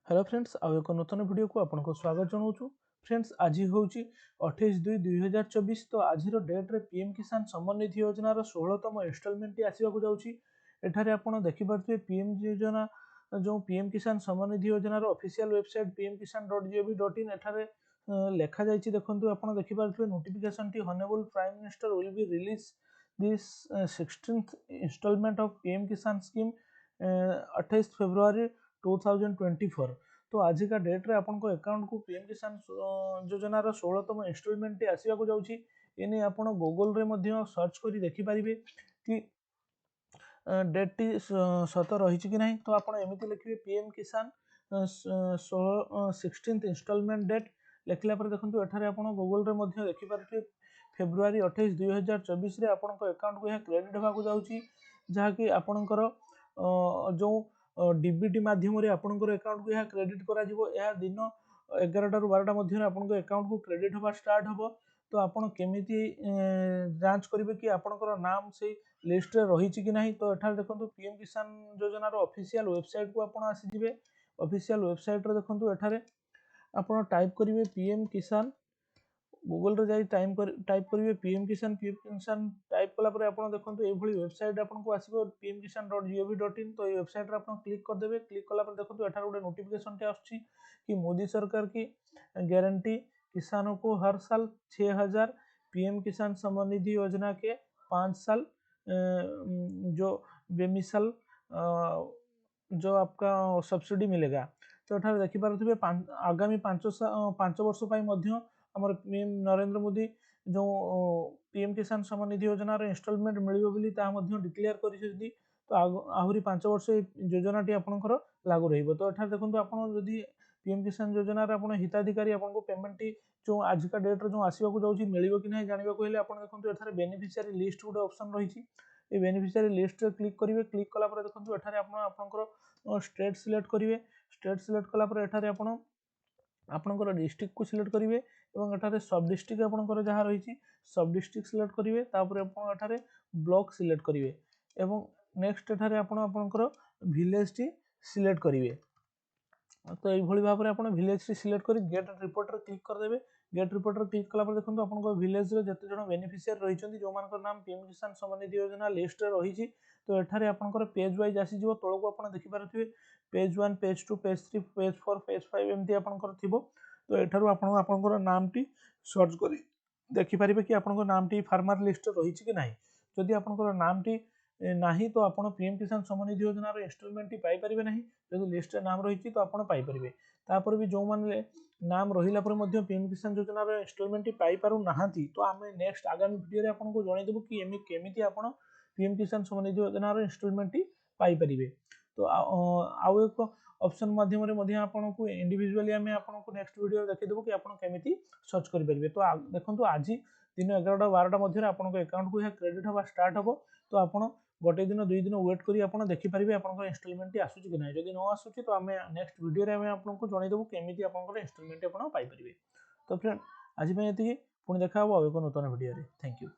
Hello friends आउ एक नूतन video को आपको स्वागत जनाऊँ। फ्रेंड्स आज हूँ 28/2/2024। तो आज डेट रे पीएम किसान सम्मान निधि योजनार 16तम इनस्टॉलमेंट आसवाक जाऊँगी। एठारे आपण देखिपे पीएम योजना जो पीएम किसान सम्मान निधि योजनार ऑफिशियल वेबसाइट pmkisan.gov.in एठारे लेखा जाइए। देखो आप देखिपे notification the honourable prime minister will be release this 16th instalment of PM Kisan scheme 28 February 2024। तो आज का डेट रे आपन को अकाउंट को पीएम किसान योजनार 16तम इंस्टॉलमेंट आसवाक जाऊँगी। एने आपण गूगल रे मध्य सर्च करी देखि पारिबे कि डेट टी सत रही कि नहीं। तो आप एमती लिखिए पीएम किसान 16th इंस्टॉलमेंट डेट लिखला पर देखो एठारे आपण गूगल रे मध्य देखि पारिबे फेब्रुआरी 28 2024 रे आपण को अकाउंट को यह क्रेडिट होगा जाऊँगी। जहाँकि आपणकर जो डीबीटी माध्यम आपंकर अकाउंट को यह क्रेडिट करा दिन 11 ରୁ 12 मध्य आपन अकाउंट को क्रेडिट होगा स्टार्ट हम। तो आपन केमिति जांच करेंगे कि आपनकर नाम से लिस्ट रे रही कि नहीं। तो एठार देखो पीएम किसान योजनार ऑफिशियल वेबसाइट को आपन आसीजिवे। ऑफिशियल वेबसाइट रे देखो एठारे आपन टाइप करेंगे पीएम किसान गूगल रे जाई टाइप करेंगे पीएम किसान टाइप कला आप देखो ये वेबसाइट आपको आसो pmkisan.gov.in। तो ये वेबसाइट रे आप क्लिक करदे। क्लिक कला देखो एठार गोटे नोटिफिकेशन आसुची कि मोदी सरकार की गारंटी किसानों को हर साल 6000 पीएम किसान सम्मान निधि योजना के 5 साल जो बेमिसाल जो आपका सब्सिडी मिलेगा। तो एठार देखिपे आगामी 5 वर्ष आमर पीएम नरेंद्र मोदी जो पीएम किसान सम्मान निधि योजनार इंस्टॉलमेंट मिल डिक्लेयर कर। तो आहरी 5 वर्ष योजना टी आपंकर लागू रही। तो एठार देखो आप पीएम किसान योजनार आप हिताधिकारी आपको पेमेंट टी जो आज का डेट जो आसवाक जाऊँगी मिल कि नहीं जानवा हेल्ले आप देखो एठार बेनिफिशियरी लिस्ट गोटे ऑप्शन रही। ये बेनिफिशियरी लिस्ट रे क्लिक करेंगे। क्लिक कला देखो एठार आपंकर स्टेट सिलेक्ट करेंगे। स्टेट सिलेक्ट कला एठार आपंकर डिस्ट्रिक्ट को सिलेक्ट करेंगे और एठारे सब डिस्ट्रिक्ट आपंकर जहाँ रही सब डिस्ट्रिक्ट सिलेक्ट करेंगे। तापर एठारे ब्लॉक सिलेक्ट करेंगे और नेक्स्ट एठारे आपंकर विलेज टी सिलेक्ट करेंगे। तो ये भाव में आप विलेज टी सिलेक्ट कर गेट रिपोर्ट रे क्लिक करदे। गेट रिपोर्ट रे क्लिक कला देखो आप विलेज रे जते जण बेनिफिशियरी रही जो नाम पीएम किसान सम्मान निधि योजना लिस्ट रे रही। तो एठारे आपंकर पेज वाइज आसीजिवो तळको आप देखि पारुथिबे page 1 page 2 page 3 page 4 page 5 एमती आपंकर थिबो। तो एठारु आपंकर नाम टी सर्च करी देखि पारिबे कि आपंकर नाम टी फार्मर लिस्ट रे रही कि नहीं। जदि आपंकर नाम टी नहीं तो आप पीएम किसान सम्मान निधि योजनार इंस्टॉलमेंट टी पाई परिबे नहीं। जदि लिस्ट रे नाम रही तो आप पाई परिबे। तापर भी जो माने नाम रहिला पर मध्य पीएम किसान योजनार इंस्टॉलमेंट टी पाई पारु नाहांती। तो आमे नेक्स्ट आगामी वीडियो रे आपनको जणाई देबु कि केमिति आपण पीएम किसान सम्मान निधि योजनार इंस्टॉलमेंट टी पाई परिबे। तो आउ एक ऑप्शन माध्यम रे आपको इंडिविजुअली आमे आपको नेक्स्ट वीडियो देखि देबु कि आपण केमिति सर्च करि परिबे। तो देखंतु आज दिन 11 12 मध्य आपनको अकाउंट को यह क्रेडिट होगा स्टार्ट हो। तो आपण गोटे दिन 2 दिन वेट करी आप देखिपारे आपंकर इंस्टॉलमेंट आसूँ कि नहीं। जदि न आसूँ तो आम नेक्स्ट वीडियो रे आपको जनईदेबू केमी आपंकर इंस्टॉलमेंट आप पाइपर। तो फ्रेंड आज ये पुणी देखा आउ एक नूतन वीडियो रे। Thank you.